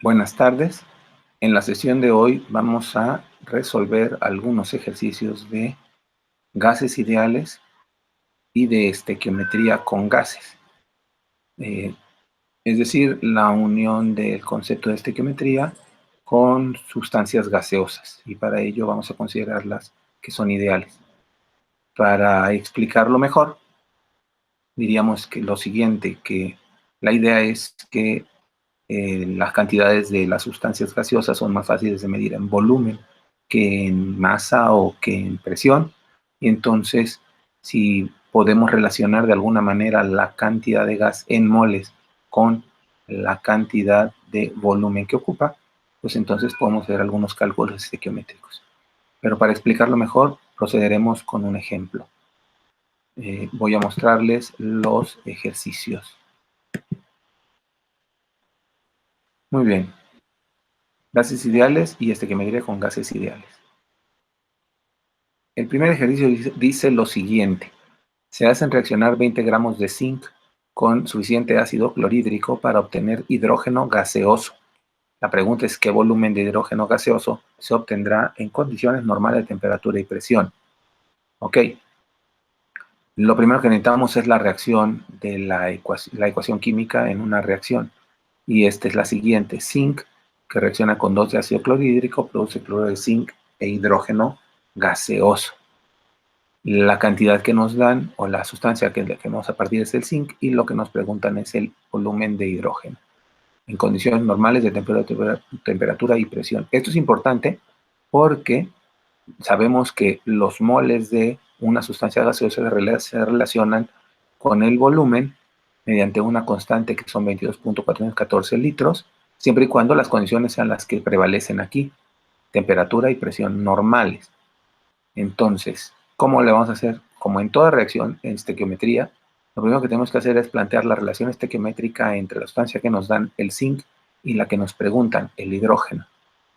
Buenas tardes. En la sesión de hoy vamos a resolver algunos ejercicios de gases ideales y de estequiometría con gases. Es decir, la unión del concepto de estequiometría con sustancias gaseosas. Y para ello vamos a considerarlas que son ideales. Para explicarlo mejor, diríamos que lo siguiente, que la idea es que las cantidades de las sustancias gaseosas son más fáciles de medir en volumen que en masa o que en presión. Y entonces, si podemos relacionar de alguna manera la cantidad de gas en moles con la cantidad de volumen que ocupa, pues entonces podemos hacer algunos cálculos estequiométricos. Pero para explicarlo mejor, procederemos con un ejemplo. Voy a mostrarles los ejercicios. Muy bien. Gases ideales y estequiometría con gases ideales. El primer ejercicio dice lo siguiente. Se hacen reaccionar 20 gramos de zinc con suficiente ácido clorhídrico para obtener hidrógeno gaseoso. La pregunta es qué volumen de hidrógeno gaseoso se obtendrá en condiciones normales de temperatura y presión. Ok. Lo primero que necesitamos es la reacción de la ecuación química en una reacción. Y esta es la siguiente. Zinc, que reacciona con 2 de ácido clorhídrico, produce cloruro de zinc e hidrógeno gaseoso. La cantidad que nos dan, o la sustancia que vamos a partir es el zinc, y lo que nos preguntan es el volumen de hidrógeno en condiciones normales de temperatura y presión. Esto es importante porque sabemos que los moles de una sustancia gaseosa se relacionan con el volumen mediante una constante que son 22.414 litros, siempre y cuando las condiciones sean las que prevalecen aquí, temperatura y presión normales. Entonces, ¿cómo le vamos a hacer? Como en toda reacción en estequiometría, lo primero que tenemos que hacer es plantear la relación estequiométrica entre la sustancia que nos dan el zinc y la que nos preguntan, el hidrógeno.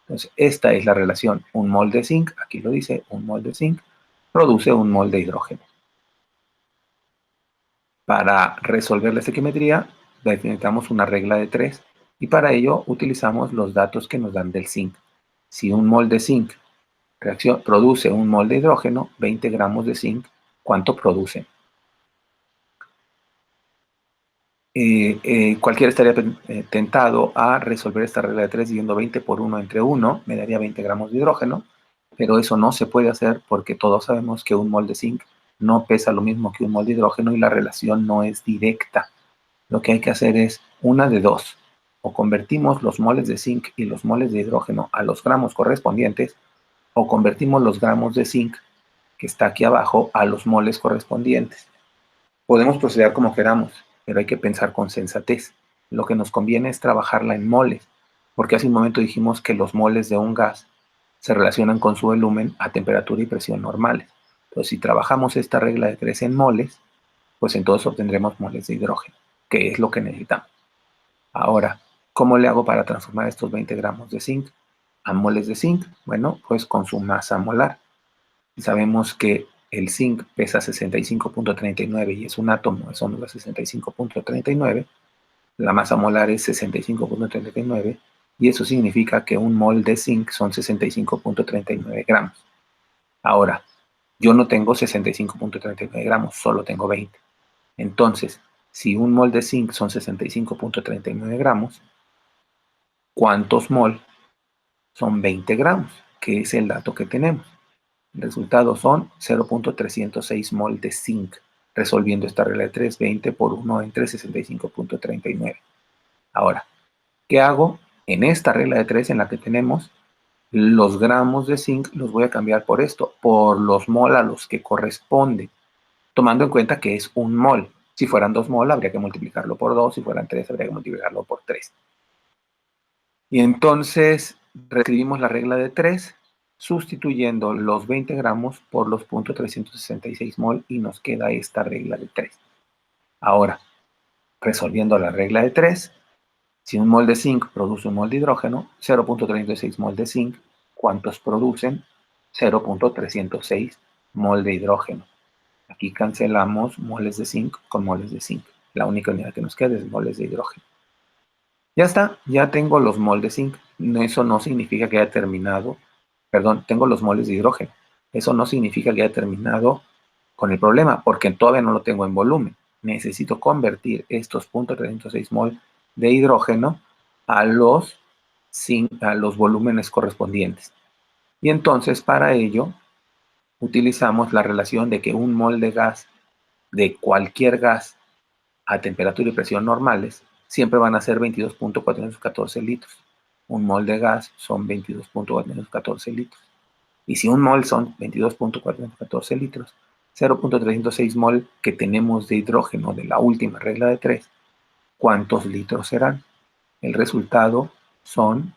Entonces, esta es la relación. Un mol de zinc, aquí lo dice, un mol de zinc produce un mol de hidrógeno. Para resolver la estequiometría, necesitamos una regla de 3 y para ello utilizamos los datos que nos dan del zinc. Si un mol de zinc produce un mol de hidrógeno, 20 gramos de zinc, ¿cuánto produce? Cualquiera estaría tentado a resolver esta regla de 3 dividiendo 20 por 1 entre 1, me daría 20 gramos de hidrógeno, pero eso no se puede hacer porque todos sabemos que un mol de zinc no pesa lo mismo que un mol de hidrógeno y la relación no es directa. Lo que hay que hacer es una de dos. O convertimos los moles de zinc y los moles de hidrógeno a los gramos correspondientes, o convertimos los gramos de zinc, que está aquí abajo, a los moles correspondientes. Podemos proceder como queramos, pero hay que pensar con sensatez. Lo que nos conviene es trabajarla en moles, porque hace un momento dijimos que los moles de un gas se relacionan con su volumen a temperatura y presión normales. Entonces, si trabajamos esta regla de 3 en moles, pues entonces obtendremos moles de hidrógeno, que es lo que necesitamos. Ahora, ¿cómo le hago para transformar estos 20 gramos de zinc a moles de zinc? Bueno, pues con su masa molar. Y sabemos que el zinc pesa 65.39 y es un átomo, son los 65.39. La masa molar es 65.39 y eso significa que un mol de zinc son 65.39 gramos. Ahora, yo no tengo 65.39 gramos, solo tengo 20. Entonces, si un mol de zinc son 65.39 gramos, ¿cuántos mol son 20 gramos? Que es el dato que tenemos. El resultado son 0.306 mol de zinc, resolviendo esta regla de 3, 20 por 1 entre 65.39. Ahora, ¿qué hago? En esta regla de 3 en la que tenemos los gramos de zinc, los voy a cambiar por esto, por los mol a los que corresponde, tomando en cuenta que es un mol. Si fueran 2 mol, habría que multiplicarlo por 2, si fueran 3, habría que multiplicarlo por 3. Y entonces reescribimos la regla de 3, sustituyendo los 20 gramos por los 0.366 mol y nos queda esta regla de 3. Ahora, resolviendo la regla de 3, si un mol de zinc produce un mol de hidrógeno, 0.36 mol de zinc, ¿cuántos producen? 0.306 mol de hidrógeno. Aquí cancelamos moles de zinc con moles de zinc. La única unidad que nos queda es moles de hidrógeno. Ya está, ya tengo los moles de zinc. Eso no significa que haya terminado, perdón, tengo los moles de hidrógeno. Eso no significa que haya terminado con el problema, porque todavía no lo tengo en volumen. Necesito convertir estos 0.306 mol de hidrógeno a los volúmenes correspondientes. Y entonces, para ello, utilizamos la relación de que un mol de gas, de cualquier gas a temperatura y presión normales, siempre van a ser 22.414 litros. Un mol de gas son 22.414 litros. Y si un mol son 22.414 litros, 0.306 mol que tenemos de hidrógeno de la última regla de 3, ¿cuántos litros serán? El resultado son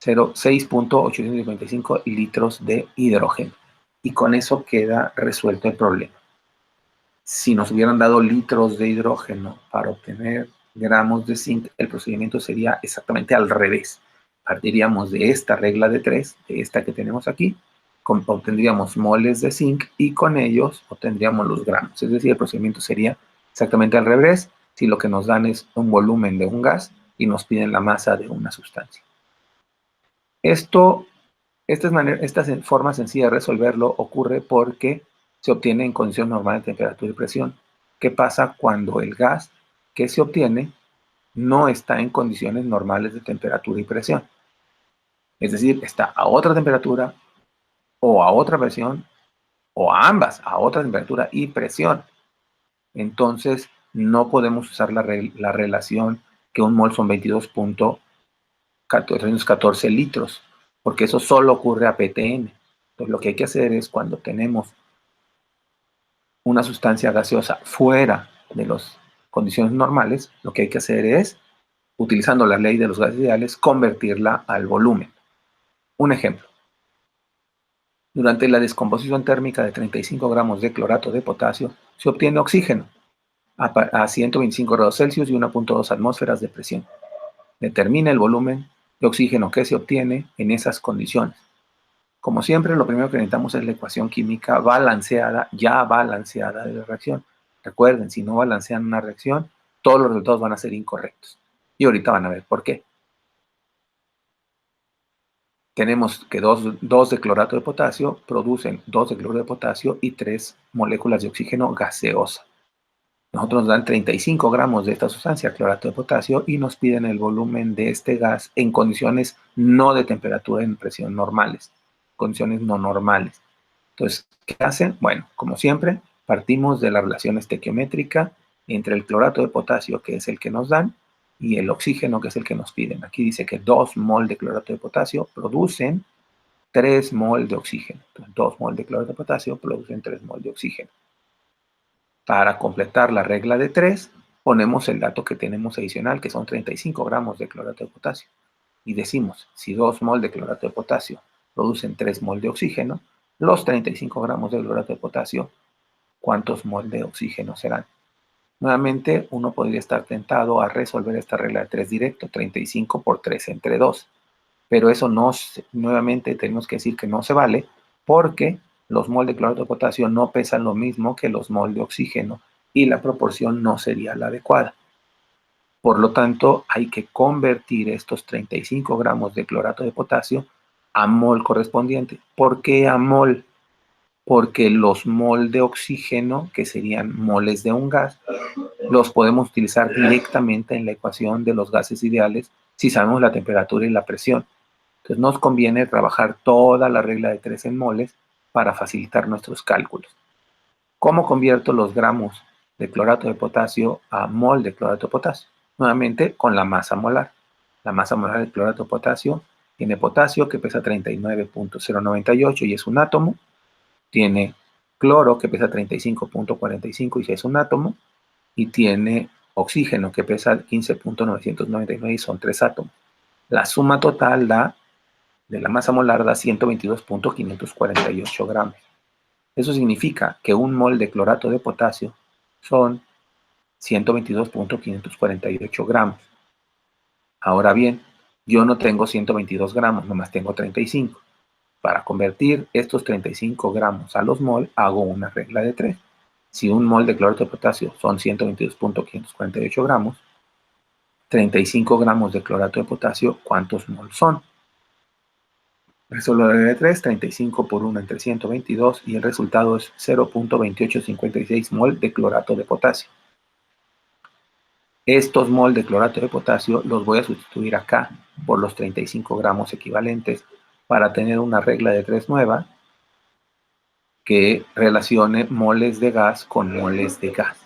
6.855 litros de hidrógeno. Y con eso queda resuelto el problema. Si nos hubieran dado litros de hidrógeno para obtener gramos de zinc, el procedimiento sería exactamente al revés. Partiríamos de esta regla de 3, de esta que tenemos aquí, obtendríamos moles de zinc y con ellos obtendríamos los gramos. Es decir, el procedimiento sería exactamente al revés si lo que nos dan es un volumen de un gas y nos piden la masa de una sustancia. Esta forma sencilla de resolverlo ocurre porque se obtiene en condiciones normales de temperatura y presión. ¿Qué pasa cuando el gas que se obtiene no está en condiciones normales de temperatura y presión? Es decir, está a otra temperatura o a otra presión o a ambas, a otra temperatura y presión. Entonces, no podemos usar la relación que un mol son 22.14 litros, porque eso solo ocurre a PTN. Entonces, lo que hay que hacer es cuando tenemos una sustancia gaseosa fuera de las condiciones normales, lo que hay que hacer es, utilizando la ley de los gases ideales, convertirla al volumen. Un ejemplo. Durante la descomposición térmica de 35 gramos de clorato de potasio, se obtiene oxígeno a 125 grados Celsius y 1.2 atmósferas de presión. Determina el volumen de oxígeno que se obtiene en esas condiciones. Como siempre, lo primero que necesitamos es la ecuación química balanceada, ya balanceada de la reacción. Recuerden, si no balancean una reacción, todos los resultados van a ser incorrectos. Y ahorita van a ver por qué. Tenemos que 2 de clorato de potasio producen 2 de cloruro de potasio y 3 moléculas de oxígeno gaseosa. Nosotros nos dan 35 gramos de esta sustancia, clorato de potasio, y nos piden el volumen de este gas en condiciones no de temperatura y presión normales, condiciones no normales. Entonces, ¿qué hacen? Bueno, como siempre, partimos de la relación estequiométrica entre el clorato de potasio, que es el que nos dan, y el oxígeno, que es el que nos piden. Aquí dice que 2 mol de clorato de potasio producen 3 mol de oxígeno. Entonces, 2 mol de clorato de potasio producen 3 mol de oxígeno. Para completar la regla de 3, ponemos el dato que tenemos adicional, que son 35 gramos de clorato de potasio. Y decimos, si 2 mol de clorato de potasio producen 3 mol de oxígeno, los 35 gramos de clorato de potasio, ¿cuántos mol de oxígeno serán? Nuevamente, uno podría estar tentado a resolver esta regla de 3 directo, 35 por 3 entre 2. Pero eso no, nuevamente tenemos que decir que no se vale, porque los mol de clorato de potasio no pesan lo mismo que los mol de oxígeno y la proporción no sería la adecuada. Por lo tanto, hay que convertir estos 35 gramos de clorato de potasio a mol correspondiente. ¿Por qué a mol? Porque los mol de oxígeno, que serían moles de un gas, los podemos utilizar directamente en la ecuación de los gases ideales si sabemos la temperatura y la presión. Entonces nos conviene trabajar toda la regla de 3 en moles para facilitar nuestros cálculos. ¿Cómo convierto los gramos de clorato de potasio a mol de clorato de potasio? Nuevamente con la masa molar. La masa molar del clorato de potasio tiene potasio, que pesa 39.098 y es un átomo. Tiene cloro, que pesa 35.45 y es un átomo. Y tiene oxígeno, que pesa 15.999 y son 3 átomos. La suma total de la masa molar da 122.548 gramos. Eso significa que un mol de clorato de potasio son 122.548 gramos. Ahora bien, yo no tengo 122 gramos, nomás tengo 35. Para convertir estos 35 gramos a los mol, hago una regla de 3. Si un mol de clorato de potasio son 122.548 gramos, 35 gramos de clorato de potasio, ¿cuántos moles son? Resuelvo la regla de 3, 35 por 1 entre 122 y el resultado es 0.2856 mol de clorato de potasio. Estos mol de clorato de potasio los voy a sustituir acá por los 35 gramos equivalentes para tener una regla de 3 nueva que relacione moles de gas con moles de gas.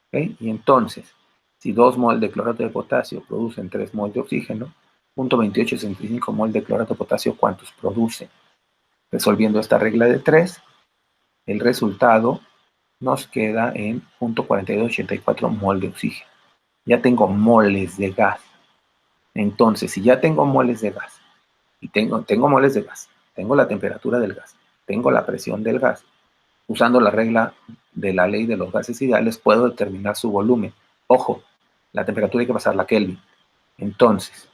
¿Okay? Y entonces, si 2 mol de clorato de potasio producen 3 mol de oxígeno, 0.2865 mol de clorato de potasio, ¿cuántos produce? Resolviendo esta regla de 3, el resultado nos queda en 0.4284 mol de oxígeno. Ya tengo moles de gas. Entonces, si ya tengo moles de gas, y tengo moles de gas, tengo la temperatura del gas, tengo la presión del gas, usando la regla de la ley de los gases ideales, puedo determinar su volumen. Ojo, la temperatura hay que pasarla a Kelvin. Entonces,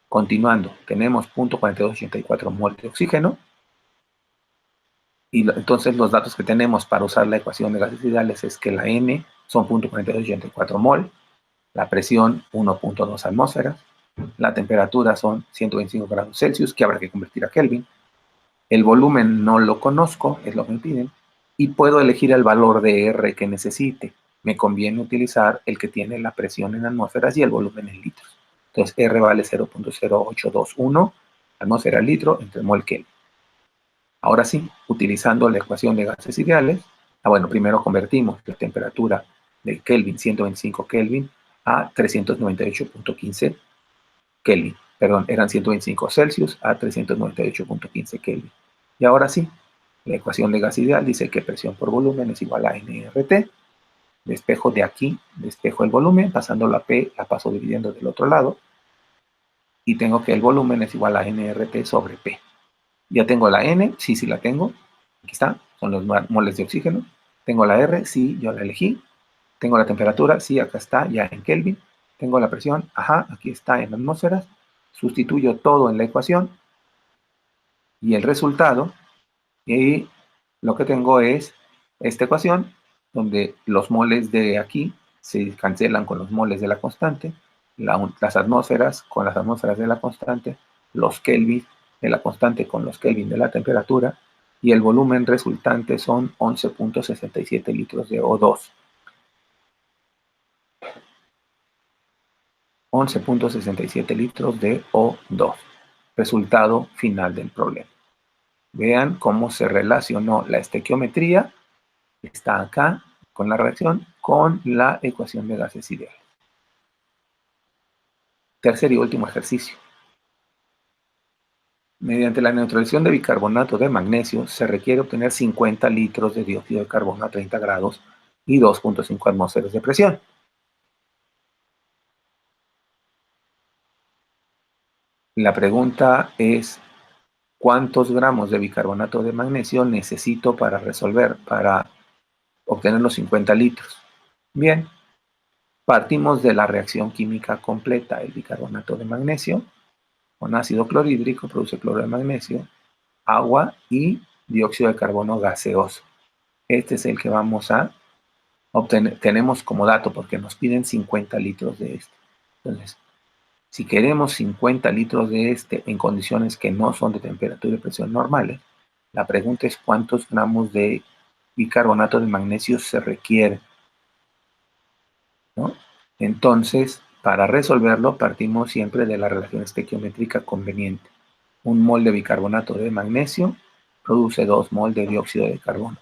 continuando, tenemos 0.4284 mol de oxígeno, y entonces los datos que tenemos para usar la ecuación de gases ideales es que la N son 0.4284 mol, la presión 1.2 atmósferas, la temperatura son 125 grados Celsius, que habrá que convertir a Kelvin. El volumen no lo conozco, es lo que me piden, y puedo elegir el valor de R que necesite. Me conviene utilizar el que tiene la presión en atmósferas y el volumen en litros. Entonces R vale 0.0821 atmósfera al litro entre mol Kelvin. Ahora sí, utilizando la ecuación de gases ideales, bueno, primero convertimos la temperatura de Kelvin, 125 Kelvin, a 398.15 Kelvin. Perdón, eran 125 Celsius a 398.15 Kelvin. Y ahora sí, la ecuación de gas ideal dice que presión por volumen es igual a nRT. Despejo de aquí, despejo el volumen, pasando la P, la paso dividiendo del otro lado. Y tengo que el volumen es igual a nRT sobre P. Ya tengo la N, sí la tengo. Aquí está, son los moles de oxígeno. Tengo la R, sí, yo la elegí. Tengo la temperatura, sí, acá está, ya en Kelvin. Tengo la presión, ajá, aquí está en atmósferas. Sustituyo todo en la ecuación. Y el resultado, y lo que tengo es esta ecuación, donde los moles de aquí se cancelan con los moles de la constante, las atmósferas con las atmósferas de la constante, los Kelvin de la constante con los Kelvin de la temperatura, y el volumen resultante son 11.67 litros de O2. 11.67 litros de O2. Resultado final del problema. Vean cómo se relacionó la estequiometría, que está acá, con la reacción, con la ecuación de gases ideales. Tercer y último ejercicio. Mediante la neutralización de bicarbonato de magnesio, se requiere obtener 50 litros de dióxido de carbono a 30 grados y 2.5 atmósferas de presión. La pregunta es, ¿cuántos gramos de bicarbonato de magnesio necesito para resolver, para obtener los 50 litros? Bien, partimos de la reacción química completa. El bicarbonato de magnesio con ácido clorhídrico produce cloro de magnesio, agua y dióxido de carbono gaseoso. Este es el que vamos a obtener. Tenemos como dato porque nos piden 50 litros de este. Entonces, si queremos 50 litros de este en condiciones que no son de temperatura y presión normales, la pregunta es cuántos gramos de bicarbonato de magnesio se requiere, ¿no? Entonces, para resolverlo, partimos siempre de la relación estequiométrica conveniente. Un mol de bicarbonato de magnesio produce 2 mol de dióxido de carbono.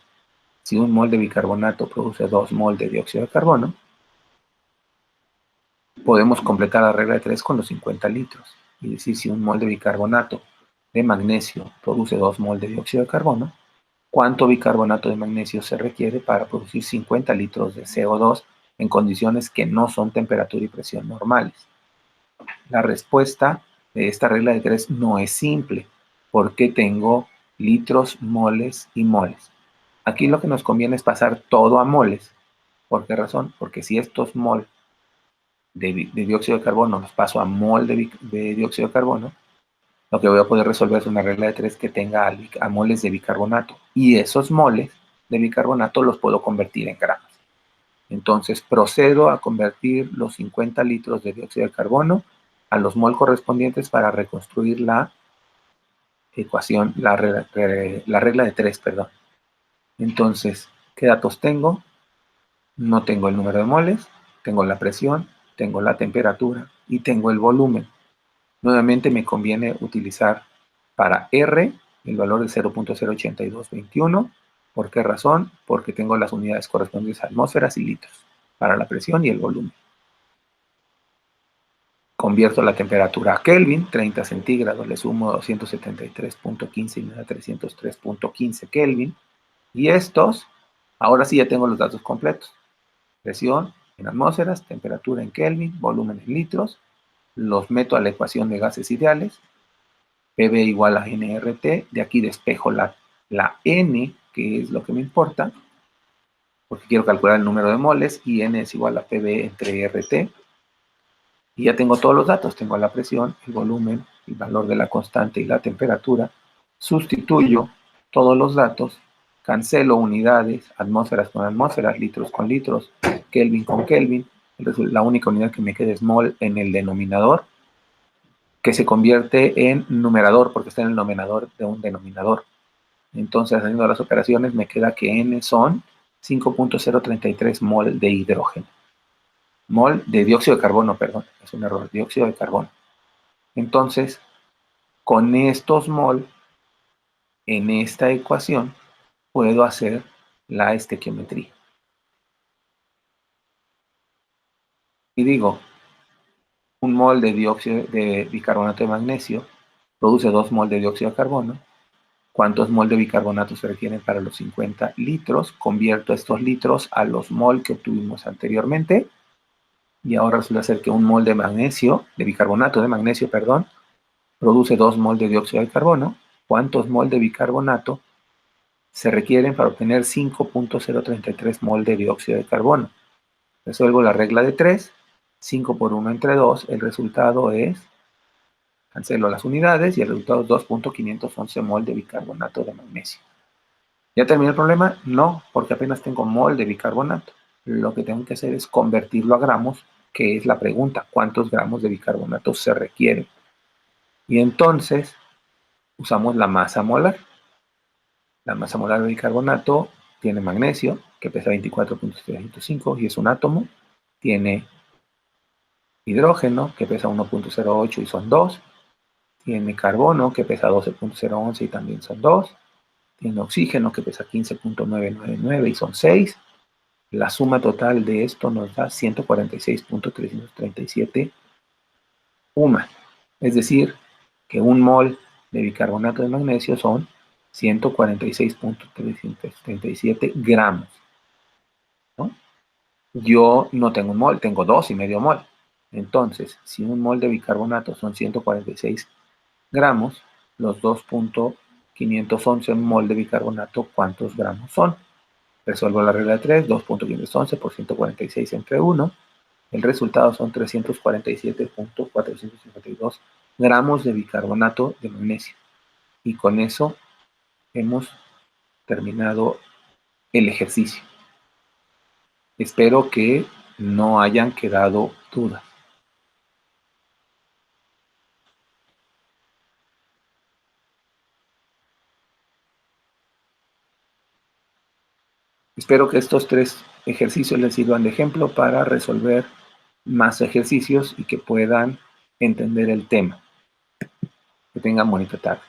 Si un mol de bicarbonato produce 2 mol de dióxido de carbono, podemos completar la regla de 3 con los 50 litros. Y decir, si un mol de bicarbonato de magnesio produce 2 mol de dióxido de carbono, ¿cuánto bicarbonato de magnesio se requiere para producir 50 litros de CO2 en condiciones que no son temperatura y presión normales? La respuesta de esta regla de 3 no es simple, porque tengo litros, moles y moles. Aquí lo que nos conviene es pasar todo a moles. ¿Por qué razón? Porque si estos mol de dióxido de carbono los paso a mol de dióxido de carbono, lo que voy a poder resolver es una regla de 3 que tenga a moles de bicarbonato. Y esos moles de bicarbonato los puedo convertir en gramos. Entonces procedo a convertir los 50 litros de dióxido de carbono a los mol correspondientes para reconstruir la ecuación, la regla de 3, perdón. Entonces, ¿qué datos tengo? No tengo el número de moles, tengo la presión, tengo la temperatura y tengo el volumen. Nuevamente me conviene utilizar para R el valor de 0.08221. ¿Por qué razón? Porque tengo las unidades correspondientes a atmósferas y litros para la presión y el volumen. Convierto la temperatura a Kelvin, 30 centígrados, le sumo 273.15 y me da 303.15 Kelvin. Y estos, ahora sí ya tengo los datos completos. Presión en atmósferas, temperatura en Kelvin, volumen en litros. Los meto a la ecuación de gases ideales. PV igual a nRT. De aquí despejo la N, que es lo que me importa, porque quiero calcular el número de moles, y N es igual a PV entre RT. Y ya tengo todos los datos. Tengo la presión, el volumen, el valor de la constante y la temperatura. Sustituyo todos los datos, cancelo unidades, atmósferas con atmósferas, litros con litros, Kelvin con Kelvin. La única unidad que me queda es mol en el denominador, que se convierte en numerador porque está en el denominador de un denominador. Entonces, haciendo las operaciones, me queda que N son 5.033 mol de hidrógeno. Mol de dióxido de carbono, perdón, es un error, dióxido de carbono. Entonces, con estos mol, en esta ecuación, puedo hacer la estequiometría. Y digo, un mol de dióxido de bicarbonato de magnesio produce 2 mol de dióxido de carbono. ¿Cuántos mol de bicarbonato se requieren para los 50 litros? Convierto estos litros a los mol que obtuvimos anteriormente. Y ahora resulta ser que un mol de magnesio, de bicarbonato de magnesio, perdón, produce 2 mol de dióxido de carbono. ¿Cuántos mol de bicarbonato se requieren para obtener 5.033 mol de dióxido de carbono? Resuelvo la regla de 3, 5 por 1 entre 2, el resultado es, cancelo las unidades y el resultado es 2.511 mol de bicarbonato de magnesio. ¿Ya terminé el problema? No, porque apenas tengo mol de bicarbonato. Lo que tengo que hacer es convertirlo a gramos, que es la pregunta, ¿cuántos gramos de bicarbonato se requieren? Y entonces usamos la masa molar. La masa molar de bicarbonato tiene magnesio, que pesa 24.305 y es un átomo. Tiene hidrógeno, que pesa 1.08 y son 2. Tiene carbono, que pesa 12.011 y también son 2. Tiene oxígeno, que pesa 15.999 y son 6. La suma total de esto nos da 146.337 UMA. Es decir, que un mol de bicarbonato de magnesio son 146.337 gramos. ¿No? Yo no tengo un mol, tengo 2,5 mol. Entonces, si un mol de bicarbonato son 146 gramos, los 2.511 mol de bicarbonato, ¿cuántos gramos son? Resuelvo la regla de 3, 2.511 por 146 entre 1. El resultado son 347.452 gramos de bicarbonato de magnesio. Y con eso hemos terminado el ejercicio. Espero que no hayan quedado dudas. Espero que estos 3 ejercicios les sirvan de ejemplo para resolver más ejercicios y que puedan entender el tema. Que tengan bonita tarde.